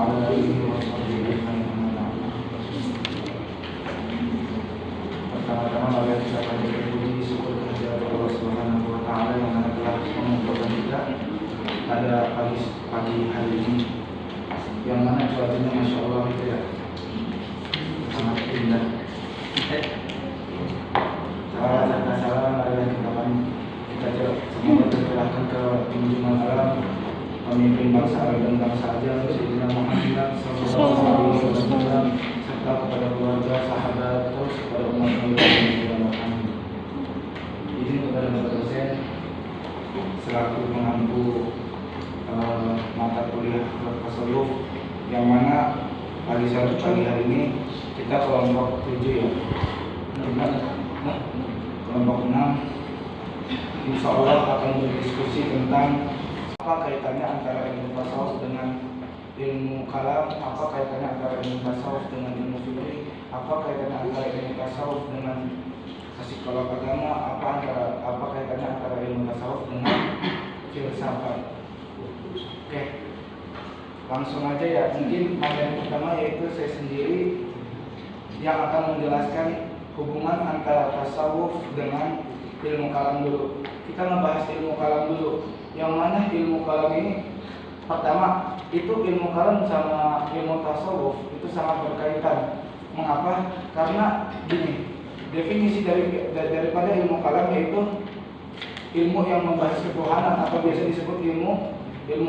وعلى آله وصحبه أجمعين. Pertama-tama marilah kita panjatkan puji syukur kehadirat Allah Subhanahu wa taala yang mana telah mengumpulkan kita pada pagi hari ini, yang mana cuacanya Masya Allah itu ya sangat indah. Salam marilah kita semoga tercerahkan ke junjungan alam pemimpin bangsa dan bangsa aja Sayyidina Muhammad sallallahu alaihi wasallam, serta kepada keluarga, sahabat, terus kepada umat Islam. Izin kepada Bapak dosen selaku pengampu mata kuliah tasawuf, yang mana pagi hari ini kita kelompok 7 ya, kelompok 6 insya Allah akan berdiskusi tentang apa kaitannya antara ilmu tasawuf dengan ilmu kalam, apa kaitannya antara ilmu tasawuf dengan ilmu fikih, apa kaitannya antara ilmu tasawuf dengan psikolog agama, apa kaitannya antara ilmu tasawuf dengan filsafat. Oke, langsung aja ya. Mungkin materi pertama yaitu saya sendiri yang akan menjelaskan hubungan antara tasawuf dengan ilmu kalam dulu. Kita ngebahas ilmu kalam dulu. Yang mana ilmu kalam ini, pertama itu ilmu kalam sama ilmu tasawuf itu sangat berkaitan. Mengapa? Karena gini, definisi daripada ilmu kalam yaitu ilmu yang membahas ketuhanan atau biasa disebut ilmu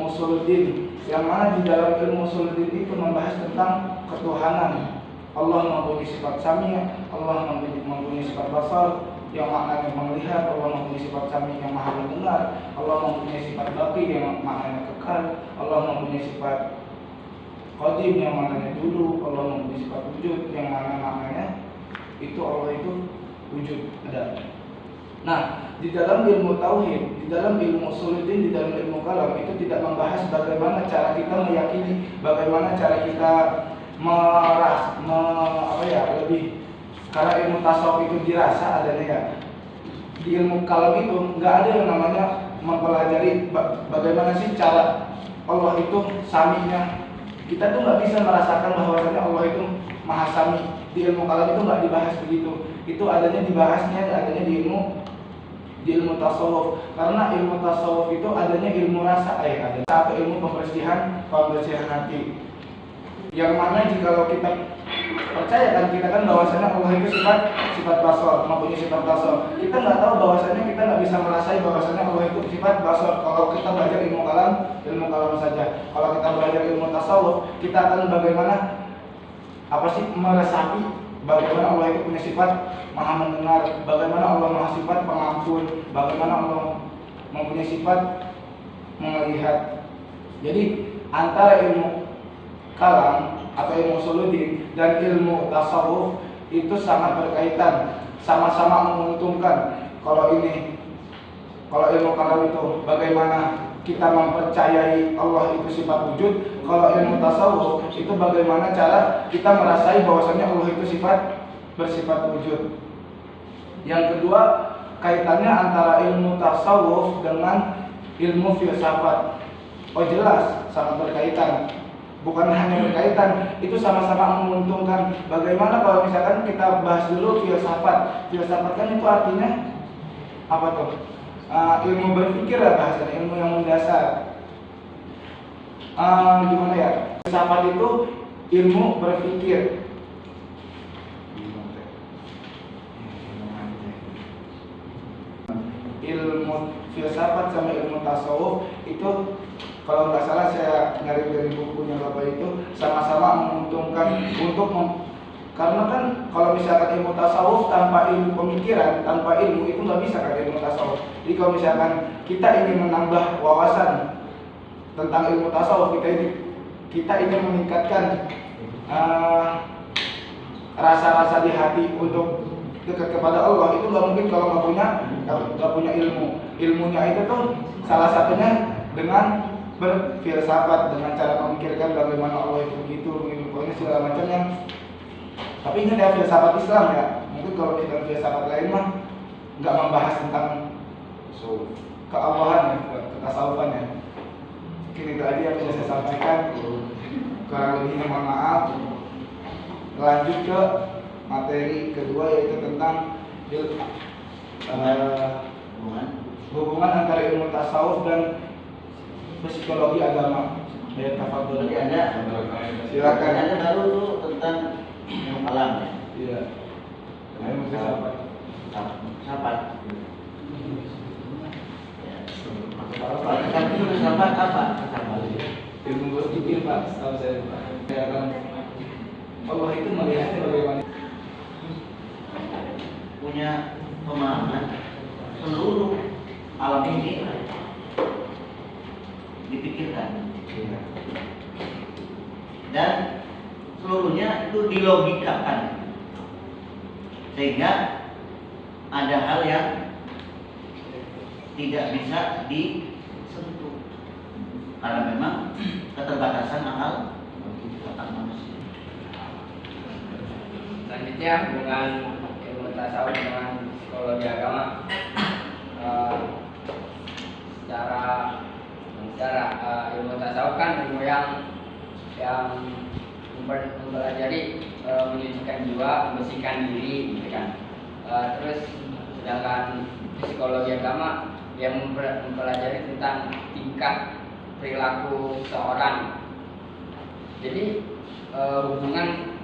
usuluddin. Yang mana di dalam ilmu usuluddin itu membahas tentang ketuhanan. Allah mempunyai sifat sami, Allah mempunyai sifat basar yang maknanya melihat, Allah mempunyai sifat sami yang maha mendengar, Allah mempunyai sifat baqi yang maknanya kekal, Allah mempunyai sifat qadim yang maknanya dulu, Allah mempunyai sifat wujud yang maknanya itu Allah itu wujud ada. Nah, di dalam ilmu tauhid, di dalam ilmu usuluddin, di dalam ilmu kalam itu tidak membahas bagaimana cara kita meyakini, bagaimana cara kita lebih. Karena ilmu tasawuf itu dirasa adanya ya. Di ilmu kalam itu nggak ada yang namanya mempelajari bagaimana sih cara Allah itu saminya. Kita tuh nggak bisa merasakan bahwasanya Allah itu maha sami. Di ilmu kalam itu nggak dibahas begitu. Itu adanya di ilmu tasawuf. Karena ilmu tasawuf itu adanya ilmu rasa, ada satu ilmu pembersihan hati. Yang mana jikalau kita percaya kan, kita kan bahwasanya Allah itu sifat basar, mempunyai sifat basar. Kita nggak tahu bahwasanya, kita nggak bisa merasai bahwasanya Allah itu sifat basar. Kalau kita belajar ilmu kalam saja. Kalau kita belajar ilmu tasawuf, kita akan bagaimana meresapi bagaimana Allah itu punya sifat maha mendengar, bagaimana Allah maha sifat pengampun, bagaimana Allah mempunyai sifat melihat. Jadi antara ilmu kalam atau ilmu usuluddin dan ilmu tasawuf itu sangat berkaitan, sama-sama menguntungkan. Kalau ilmu kalam itu bagaimana kita mempercayai Allah itu sifat wujud, kalau ilmu tasawuf itu bagaimana cara kita merasai bahwasanya Allah itu bersifat wujud. Yang kedua, kaitannya antara ilmu tasawuf dengan ilmu filsafat. Oh jelas, sangat berkaitan. Bukan hanya berkaitan, itu sama-sama menguntungkan. Bagaimana kalau misalkan kita bahas dulu filsafat. Filsafat kan itu artinya apa tuh? Ilmu berpikir lah bahasanya, ilmu yang mendasar. Gimana ya? Filsafat itu ilmu berpikir. Ilmu filsafat sama ilmu tasawuf itu, kalau nggak salah saya nyari dari bukunya Bapak itu, sama-sama menguntungkan karena kan kalau misalkan ilmu tasawuf tanpa ilmu pemikiran, tanpa ilmu itu nggak bisa kan ilmu tasawuf. Jadi kalau misalkan kita ingin menambah wawasan tentang ilmu tasawuf, kita ingin meningkatkan rasa-rasa di hati untuk dekat kepada Allah, itu nggak mungkin kalau nggak punya ilmu. Ilmunya itu tuh salah satunya dengan berfilsafat, dengan cara memikirkan bagaimana Allah itu begitu, pokoknya segala macamnya. Tapi ini ada filsafat Islam ya. Mungkin kalau kita filsafat lain mah nggak membahas tentang keallahan ya, ketasawufan ya. Mungkin itu aja yang bisa saya sampaikan. kurang lebihnya mohon maaf. Lanjut ke materi kedua, yaitu tentang hubungan antara ilmu tasawuf dan psikologi agama. Ya, tafadhol. Jadi Anda Silakan. Anda baru tuh tentang ilmu kalam ya? Iya. Ilmu filsafat. Filsafat. Ya. Filsafat itu filsafat apa? Filsafat. Ilmu berpikir, Pak, setahu saya, Pak. Saya akan Allah itu melihatnya bagaimana? Punya pemahaman seluruh alam ini dipikirkan dan seluruhnya itu dilogikakan sehingga ada hal yang tidak bisa disentuh karena memang keterbatasan akal manusia. Selanjutnya hubungan ilmu tasawuf dengan psikologi agama. Secara ilmu tasawuf kan ilmu yang mempelajari menyucikan jiwa, membersihkan diri, gitu kan. Terus sedangkan psikologi agama yang mempelajari tentang tingkah perilaku seseorang. Jadi hubungan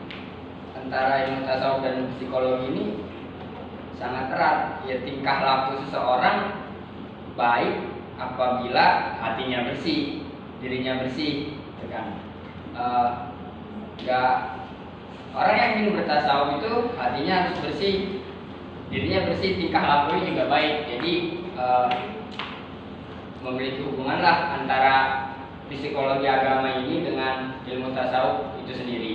antara ilmu tasawuf dan psikologi ini sangat erat. Ya, tingkah laku seseorang baik apabila hatinya bersih, dirinya bersih, gitu kan. Orang yang ingin bertasawuf itu hatinya harus bersih, dirinya bersih, tingkah lakunya juga baik. Jadi memiliki hubungan lah antara psikologi agama ini dengan ilmu tasawuf itu sendiri.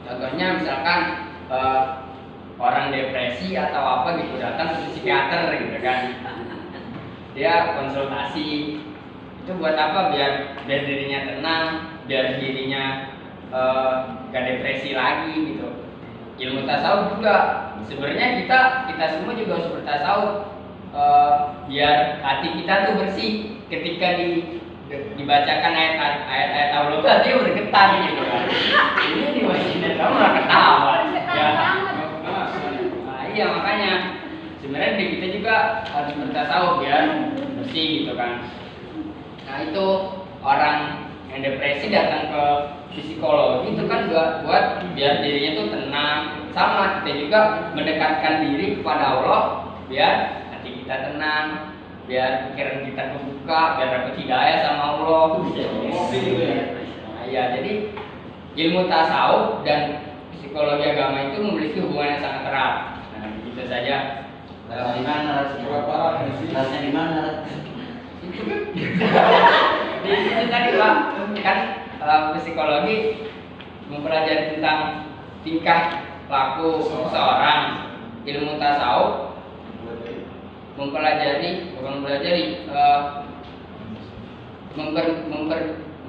Contohnya misalkan orang depresi atau apa gitu datang ke psikiater gitu kan, dia konsultasi itu buat apa? Biar dirinya tenang, biar dirinya gak depresi lagi gitu. Ilmu tasawuf juga sebenarnya kita semua juga harus bertasawuf biar hati kita tuh bersih. Ketika dibacakan ayat-ayat Allah tadi bergetar gitu kan. Ini di masjid kamu nggak ketawa ya. Iya, makanya sebenarnya di kita juga harus bertasawuf biar bersih gitu kan. Nah, itu orang yang depresi datang ke psikologi itu kan juga buat biar dirinya tuh tenang. Sama kita juga mendekatkan diri kepada Allah biar hati kita tenang, biar pikiran kita terbuka, biar dapat hidayah sama Allah. Nah, ya, jadi ilmu tasawuf dan psikologi agama itu memiliki hubungan yang sangat erat. Nah, begitu saja. Di mana rasanya di mana? Di situ tadi Pak, kan psikologi mempelajari tentang tingkah laku seseorang. Ilmu tasawuf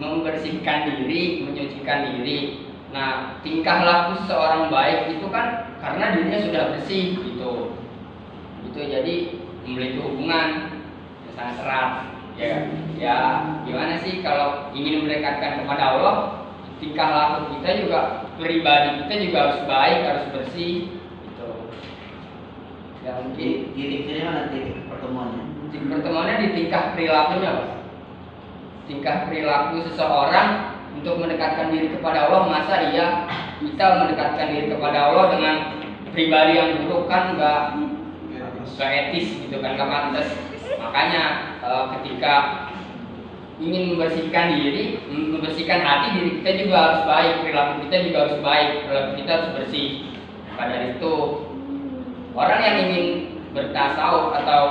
membersihkan diri, menyucikan diri. Nah, tingkah laku seseorang baik itu kan karena dirinya sudah bersih gitu. Itu jadi memiliki hubungan yang sangat erat. Ya, gimana sih kalau ingin mendekatkan kepada Allah, tingkah laku kita juga, pribadi kita juga harus baik, harus bersih gitu. Ya, mungkin Titik mana titik pertemuannya? pertemuannya di tingkah perilakunya, Pak. Tingkah perilaku seseorang untuk mendekatkan diri kepada Allah. Masa iya kita mendekatkan diri kepada Allah dengan pribadi yang buruk? Kan gak etis gitu kan, gak pantas. Makanya ketika ingin membersihkan diri, membersihkan hati, diri kita juga harus baik, perilaku kita juga harus baik, perilaku kita harus bersih. Maka dari itu orang yang ingin bertasawuf atau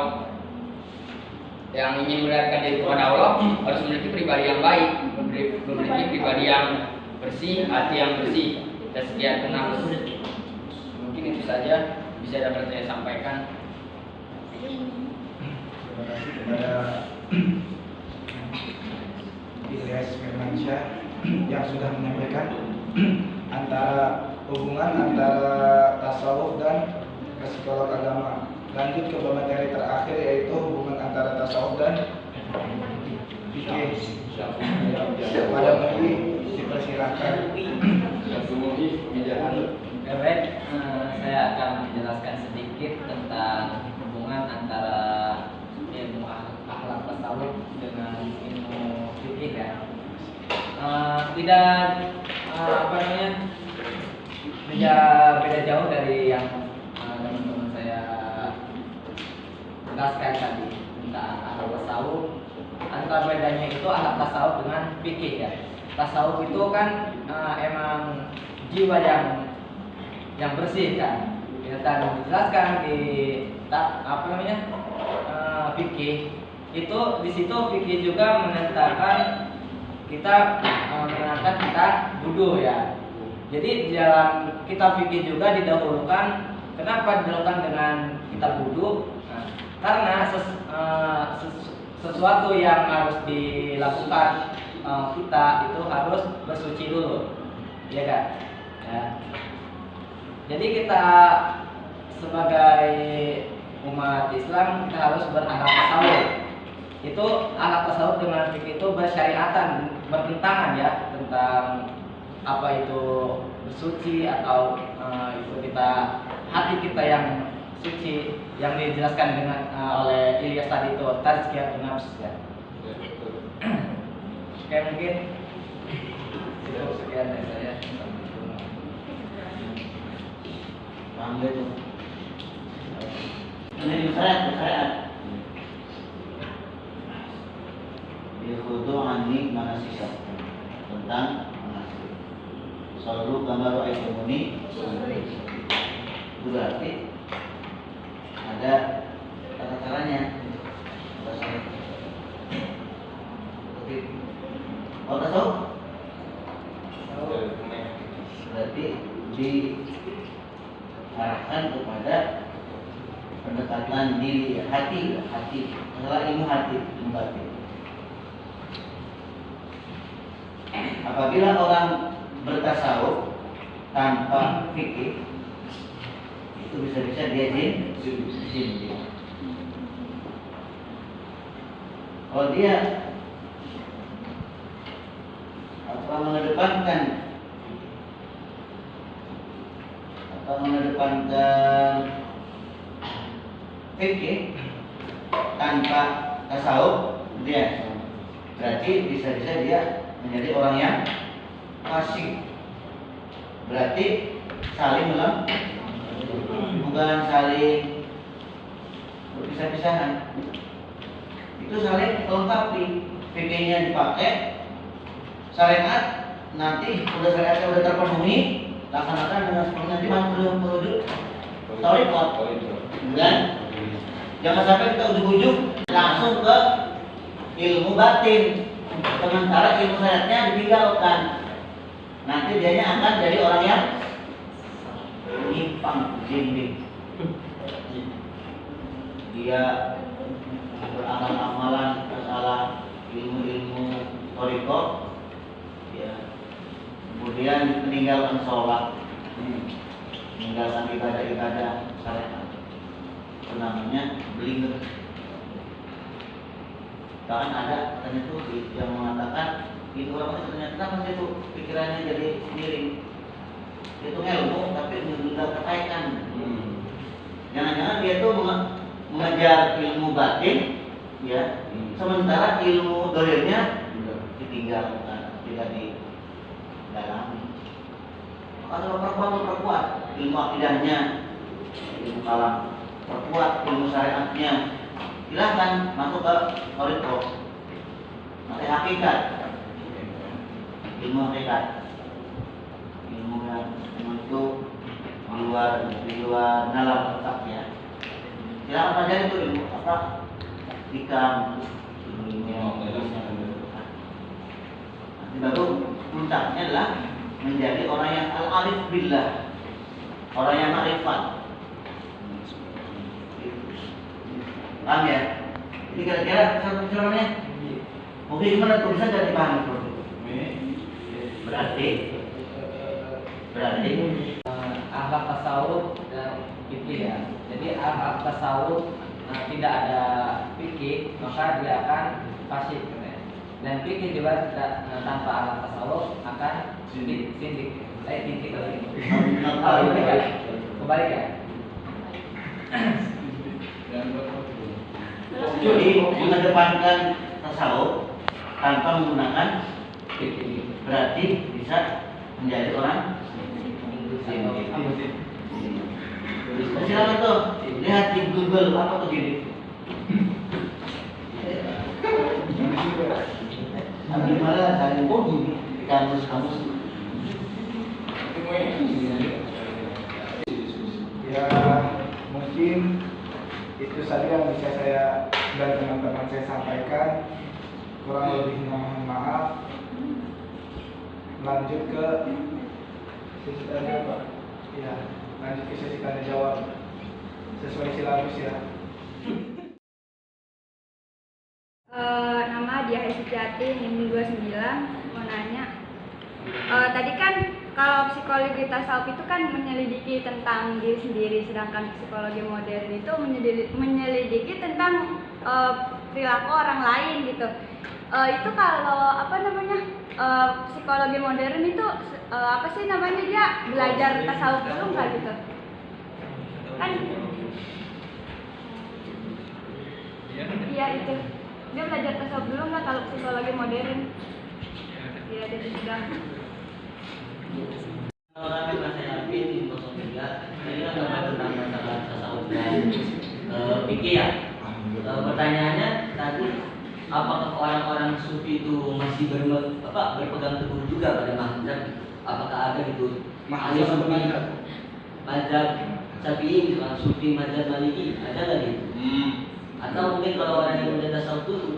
yang ingin mendekatkan diri kepada Allah harus memiliki pribadi yang baik, memiliki pribadi yang bersih, hati yang bersih, dan sekian tenang. Mungkin itu saja bisa dapat saya sampaikan. Terima kasih kepada Ilyas Firmansyah yang sudah menyampaikan hubungan antara tasawuf dan psikolog agama. Lanjut ke materi terakhir, yaitu hubungan antara tasawuf dan fikih. Pada Mui dipersilakan. Baik, saya akan menjelaskan sedikit tentang hubungan antara ilmu akhlak tasawuf dengan ilmu fikih ya. Tidak beda jauh dari yang teman-teman saya jelaskan tadi tentang akhlak tasawuf. Antara bedanya itu akhlak tasawuf dengan fikih ya. Tasawuf itu kan emang jiwa yang bersih kan. Dan dijelaskan di fikih itu di situ fikih juga menentangkan kita wudu ya. Jadi di dalam kitab fikih juga didahulukan. Kenapa didahulukan dengan kitab wudu? Karena sesuatu yang harus dilakukan kita itu harus bersuci dulu, ya kan? Ya. Jadi kita sebagai umat Islam kita harus berakhlak tasawuf. Itu akhlak tasawuf dengan fikih itu bersyariatan, bertentangan ya tentang apa itu bersuci atau itu hati kita yang suci yang dijelaskan dengan oleh Ilyas tadi itu tazkiyatun nafs ya. Oke, mungkin cukup sekian dari saya. Panggil itu. Ini syariat. Dikhudu anni manasika tentang manasik. Selalu gambar aitumuni berarti ada tata caranya. Oh, tahu? Berarti diarahkan kepada pendekatan diri hati, masalah ilmu hati, ilmu batin. Apabila orang bertasawuf tanpa fikih, itu bisa-bisa dia jin. Kalau dia mengedepankan fikih tanpa tasawuf, dia berarti bisa-bisa dia menjadi orang yang fasik. Berarti saling bukan saling berpisah-pisahan. Itu saling melengkapi. Fikihnya dipakai, syariat nanti syariatnya udah terpenuhi, laksanakan dengan sepenuhnya. Nanti menuju thariqat, kan? Jangan sampai kita ujuk-ujuk langsung ke ilmu batin, sementara ilmu syariatnya ditinggalkan. Nanti dianya akan jadi orang yang nyimpang, jindik. Dia beramal-amalan masalah ilmu-ilmu thariqat, ya. Kemudian meninggalkan sholat, meninggalkan ibadah-ibadah syariat. Itu namanya belinger. Bahkan ada ternyata yang mengatakan itu orang ternyata kenapa itu pikirannya jadi miring. Itu ilmu tapi sudah terkaitan. Jangan-jangan dia itu mengejar ilmu batin, ya. Sementara ilmu dohirnya ditinggalkan, tidak didalami. Maka kalau perkuat ilmu akidahnya, ilmu kalam, perkuat ilmu syariatnya, silahkan masuk ke thariqah. Nanti hakikat, ilmu hakikat, ilmu yang itu di luar dalam letaknya. Silahkan pelajari itu ilmu apa? Hikam, ilmu nanti baru puncaknya adalah menjadi orang yang al-arif billah, orang yang ma'rifat. Paham ya? Jadi kira-kira caranya mungkin gimana tuh bisa jadi paham itu? Berarti akhlak tasawuf dan fikih ya. Jadi akhlak tasawuf tidak ada fikih maka dia akan fasik. Dan fikih juga tanpa alam tasawuf akan sindik. Titik lagi. Kembali kan? Jadi mengedepankan tasawuf tanpa menggunakan fikih berarti bisa menjadi orang silakan tuh lihat di Google apa tuh gini. Gimana cari di kamus-kamus? Ya mungkin itu saja yang bisa saya dan teman-teman saya sampaikan. Kurang lebihnya mohon maaf. Lanjut ke sesi tanya Pak. Ya, lanjut ke sesi tanya jawab sesuai silabus ya. Nama Diah Setiati, NIM 29, mau nanya. Tadi kan kalau psikologi tasawuf itu kan menyelidiki tentang diri sendiri, sedangkan psikologi modern itu menyelidiki tentang perilaku orang lain gitu. Itu kalau apa namanya psikologi modern itu apa sih namanya, dia belajar tasawuf dulu nggak gitu? Kan? Iya itu. Dia belajar tasawuf dulu nggak kalau psikologi modern? Iya, jadi sudah. Kalau kami saya Alvin di 03, ini kan membahas tentang masalah tasawuf dan fikih ya. Pertanyaannya tadi, apakah orang-orang sufi itu masih berpegang teguh juga pada mazhab? Apakah ada gitu? Ahli sufi, mazhab Syafi'i, misalnya sufi, mazhab Maliki, ada nggak gitu? Atau mungkin kalau orang yang udah tasawuf itu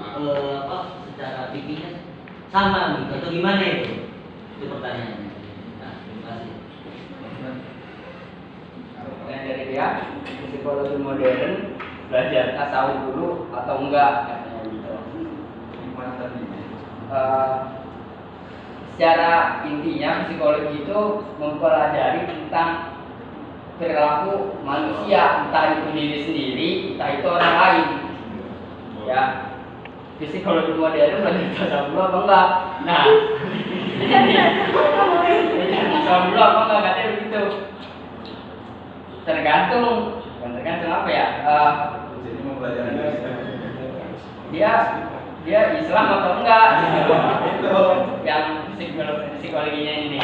secara fikihnya sama gitu atau gimana itu? Itu pertanyaannya. Nah, terima kasih. Yang dari dia psikologi modern belajar tasawuf dulu atau enggak katanya gitu. Secara intinya psikologi itu mempelajari tentang perilaku manusia, entah itu diri sendiri, entah itu orang lain. Ya, psikologi modern belajar tasawuf dulu apa enggak? Nah, belajar tasawuf dulu apa enggak, katanya begitu. Tergantung apa ya? Dia Islam atau enggak? Yang psikologinya ini,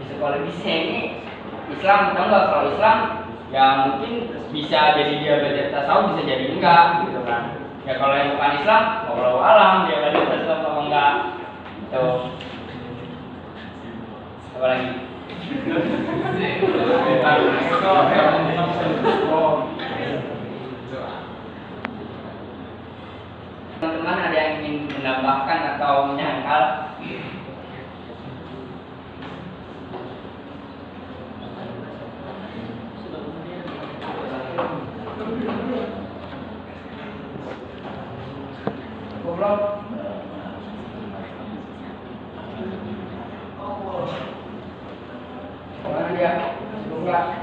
psikologisnya ini Islam atau enggak? Kalau Islam ya mungkin bisa jadi dia belajar tasawuf, bisa jadi enggak gitu kan. Ya kalau yang bukan Islam, wallahu alam dia belajar tasawuf atau enggak gitu. Apa lagi? Teman-teman ada yang ingin menambahkan atau menyangkal? Goblok. Mana dia? Goblok.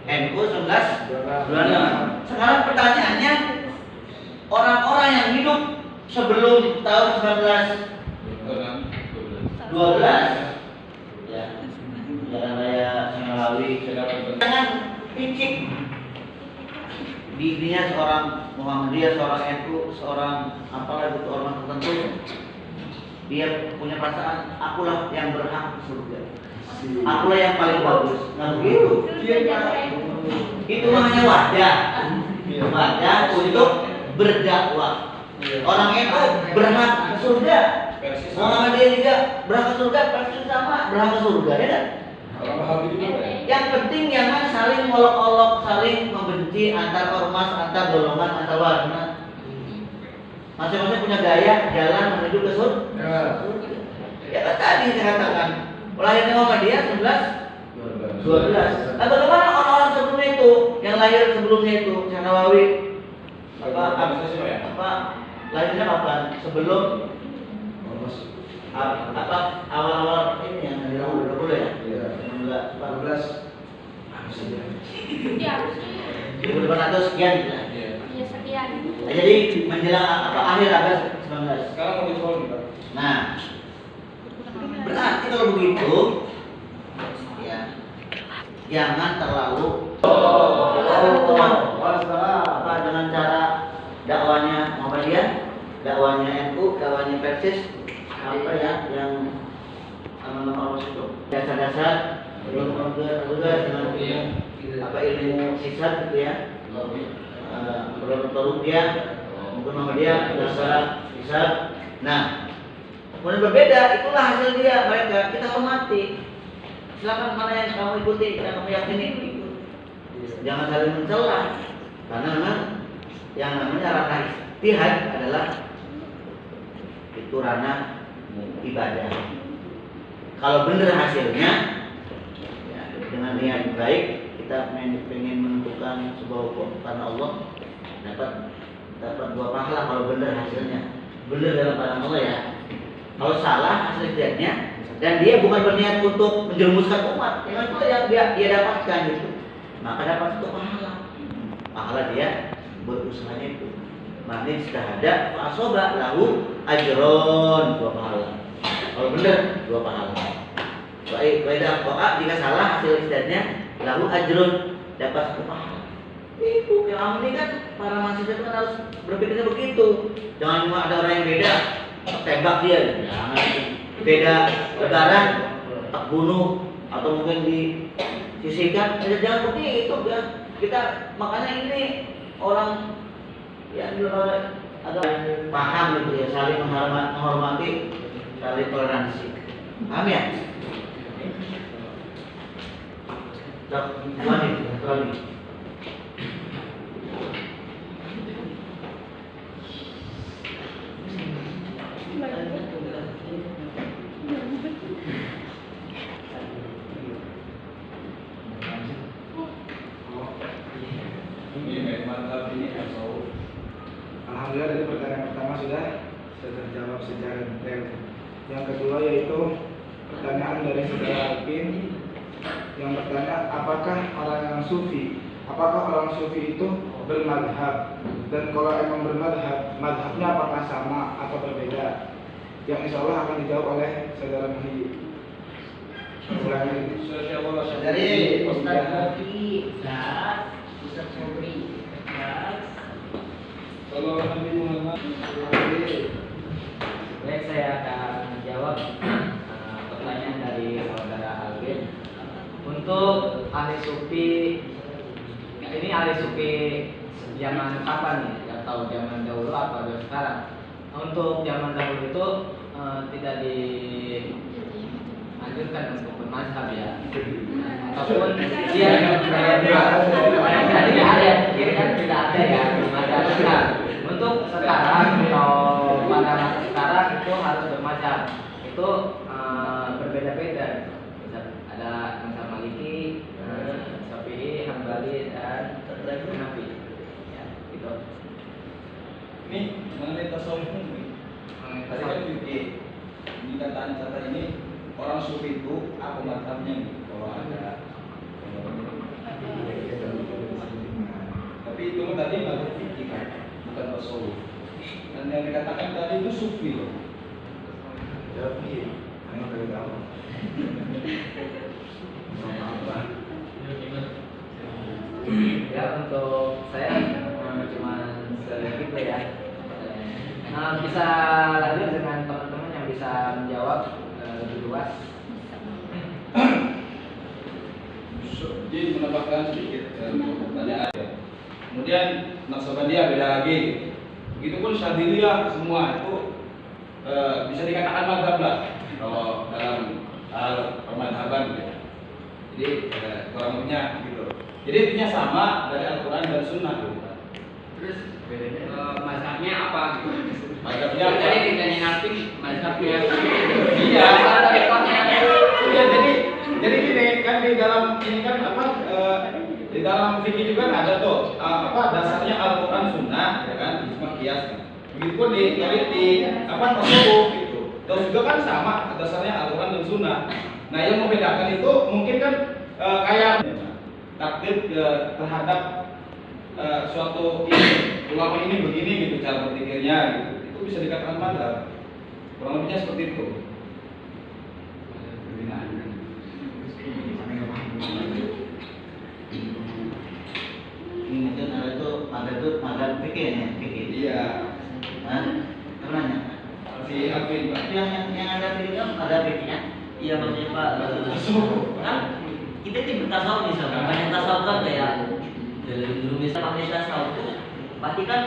NU 1126. Sekarang pertanyaannya, orang-orang yang hidup sebelum tahun 1912 ya, Jalan Raya Singawi, jangan picik dirinya seorang Muhammadiyah, seorang NU, seorang apalah itu orang tertentu, dia punya perasaan akulah yang berhak surga, akulah yang paling bagus. Nah begitu, itu namanya wadah untuk berdakwah. Orang itu berhak ke surga, Muhammadiyah juga berhak ke surga, pasti sama berhak ke surga, ya kan? Yang penting jangan saling olok-olok, saling membenci antar ormas, antar golongan, antar warna. Masing-masing punya gaya jalan menuju ke surga. Ya kan tadi saya katakan, lahirnya Muhammadiyah 1112. Nah bagaimana orang-orang sebelumnya itu, yang lahir sebelumnya itu, Nawawi, lahirnya kapan? Sebelum awal-awal ini yang di tahun 20 ya? 14 Iya, 1500 sekian gitu. iya sekian. Jadi menjelang akhir abad 19. Sekarang mau disoal juga. Nah, berarti kalau begitu, ya, jangan terlalu apa dengan cara dakwanya Muhammadiyah, dakwanya NU, dakwanya Persis, apa ya yang nama itu dasar-dasar ilmu dengan apa ilmu sisat gitu ya, rupiah, mungkin Muhammadiyah dasar sisat. Nah, kemudian berbeda, itulah hasil dia mereka, kita hormati. Silakan mana yang kamu ikuti, yang kamu yakini ikut. Jangan saling mencela, karena memang yang namanya ranah ijtihad adalah itu ranah ibadah. Kalau benar hasilnya, ya, dengan niat baik kita ingin menentukan sebuah hukum karena Allah dapat 2 pahala kalau benar hasilnya, benar dalam pandangan Allah ya. Kalau salah hasil ijtihadnya dan dia bukan berniat untuk menjerumuskan umat, yang itu yang dia dapatkan gitu, maka dapat 1 pahala dia buat usahanya itu. Maka istihada fa asoba lahu ajron 2 pahala. Kalau benar 2 pahala. Baik, jika salah hasil istihadnya lahu ajron dapat 1 pahala. Itu yang ini kan para mahasiswa kan harus berpikirnya begitu. Jangan cuma ada orang yang beda tembak dia, jangan beda lebaran tak bunuh atau mungkin disisihkan, jangan begitu ya. Kita makanya ini orang yang agak paham gitu ya, saling menghormati, saling toleransi. Paham ya? Lagi. Alhamdulillah dari pertanyaan pertama sudah terjawab secara detail. Yang kedua yaitu pertanyaan dari saudara Alvin yang bertanya apakah orang sufi itu bermadhab, dan kalau emang bermadhab, madhabnya apakah sama atau berbeda? Yang insya Allah akan dijawab oleh saudara Muhyiddin. Dari Ustaz Sobri. Kalau Nabi Muhammad, Baik, saya akan menjawab pertanyaan dari saudara Alvin. Untuk ahli sufi, ini ahli sufi zaman kapan nih? Atau zaman dahulu atau sekarang? Untuk zaman dahulu itu tidak dianjurkan untuk bermazhab ya. Ataupun dia tidak ada ya bermazhab. Untuk sekarang atau pada masa sekarang itu harus bermazhab. Itu berbeda-beda. Ada mazhab Maliki, Syafi'i, Hambali dan Hanafi. Ya, gitu. Ini mengenai tasawuf ini. Tadi kan di kata ini orang sufi itu apa mazhabnya nih? Kalau ada tapi itu tadi mazhab fikih kan, bukan tasawuf. Dan yang dikatakan tadi itu sufi loh. Tapi, hanya dari tahu. Ya, untuk saya cuma segitu ya. Bisa lanjut dengan teman-teman yang bisa menjawab lebih luas. Jadi menambahkan sedikit pertanyaan. Kemudian Naqsabandiyah beda lagi. Begitupun Syadziliyah semua itu bisa dikatakan mazhab lah kalau dalam hal permadhaban gitu. Jadi kurang lebihnya gitu. Jadi intinya sama dari Al-Quran dan Sunnah gitu. Terus mazhabnya apa gitu? Mazhabnya apa? Jadi ditanya Alvin mazhabnya. Iya. Iya, jadi gini kan di dalam ini kan apa di dalam fikih juga ada tuh apa dasarnya Al-Quran Sunnah ya kan, cuma kias. Begitupun di apa tasawuf gitu. Terus juga kan sama dasarnya Al-Quran dan Sunnah. Nah yang membedakan itu mungkin kan kayak takdir terhadap suatu ulama ini begini gitu cara berpikirnya gitu. Itu bisa dikatakan mazhab. Kurang lebihnya seperti itu. Ini mungkin ada itu mazhab fikih ya, fikih. Iya. Nah, temannya. Si Alvin Pak. Yang ada fikih kan ada fikihnya. Iya maksudnya Pak, kan kita ini bertasawuf misalnya, banyak tasawuf kan kayak dulu misalnya pakai tasawuf itu pasti kan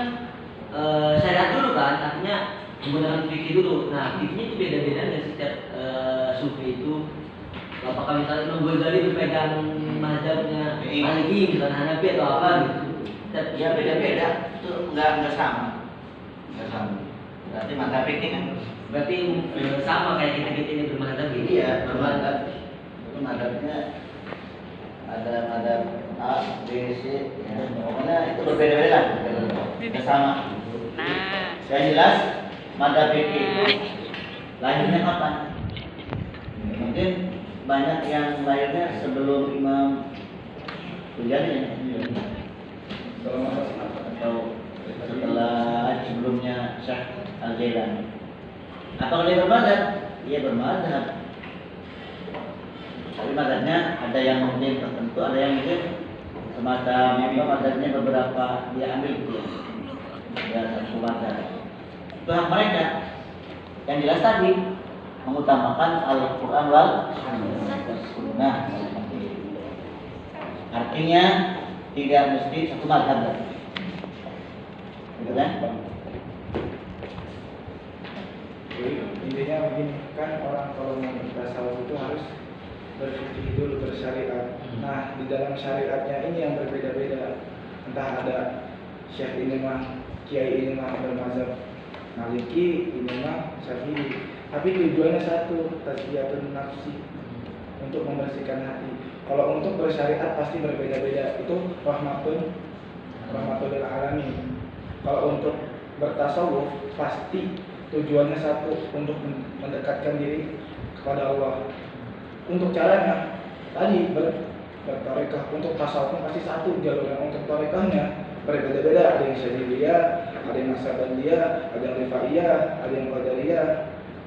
syariat dulu kan, artinya menggunakan fikih dulu. Nah fikihnya itu beda-beda dari setiap sufi itu. Apakah misalnya Imam Ghazali berpegang mazhabnya Maliki, misalnya Hanafi atau apa gitu? Ya beda-beda, itu nggak sama. Berarti mazhab fikih kan. Berarti sama kayak kita ini bermazhab gitu. Iya, bermadzhab. Itu mazhabnya ada mazhab A, B, C, ya. Pokoknya itu berbeda-beda lah. Nggak sama. Yang jelas mazhab fikih itu lahirnya kapan? Mungkin banyak yang lahirnya sebelum Imam Ghazali atau setelah sebelumnya Syekh Al-Jailani. Atau dia bermadzhab? Dia bermadzhab. Tapi mazhabnya ada yang mungkin tertentu, ada yang mungkin semacam apa mazhabnya beberapa dia ambil gitu ya satu mazhab. Itu hak mereka. Yang jelas tadi mengutamakan Al-Quran wal Sunnah. Artinya tidak mesti satu mazhab. Gitu kan? Intinya begini, kan orang kalau mau bertasawuf itu harus berfikih dulu, bersyariat. Nah, di dalam syariatnya ini yang berbeda-beda. Entah ada syekh ini mah, kiai ini mah bermazhab Maliki, ini mah Syafi'i. Tapi tujuannya satu, tazkiyatun nafsi, untuk membersihkan hati. Kalau untuk bersyariat pasti berbeda-beda. Itu rahmatul alamin. Kalau untuk bertasawuf pasti tujuannya satu, untuk mendekatkan diri kepada Allah. Untuk caranya tadi bertarekah, untuk tasawufnya pasti satu jalurnya. Untuk tarekahnya berbeda-beda, ada yang syadziliyah, ada yang naksabandiyah, ada yang rifaiyah, ada yang qadariyah,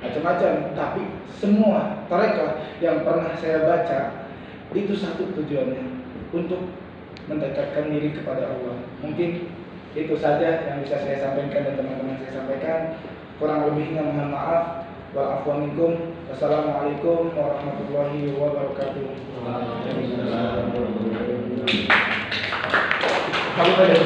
macam-macam. Tapi semua tarekah yang pernah saya baca itu satu tujuannya, untuk mendekatkan diri kepada Allah. Mungkin itu saja yang bisa saya sampaikan dan teman-teman saya sampaikan. Kurang lebihnya mohon maaf. Wal afwa minkum. Wassalamualaikum warahmatullahi wabarakatuh. Kalau ada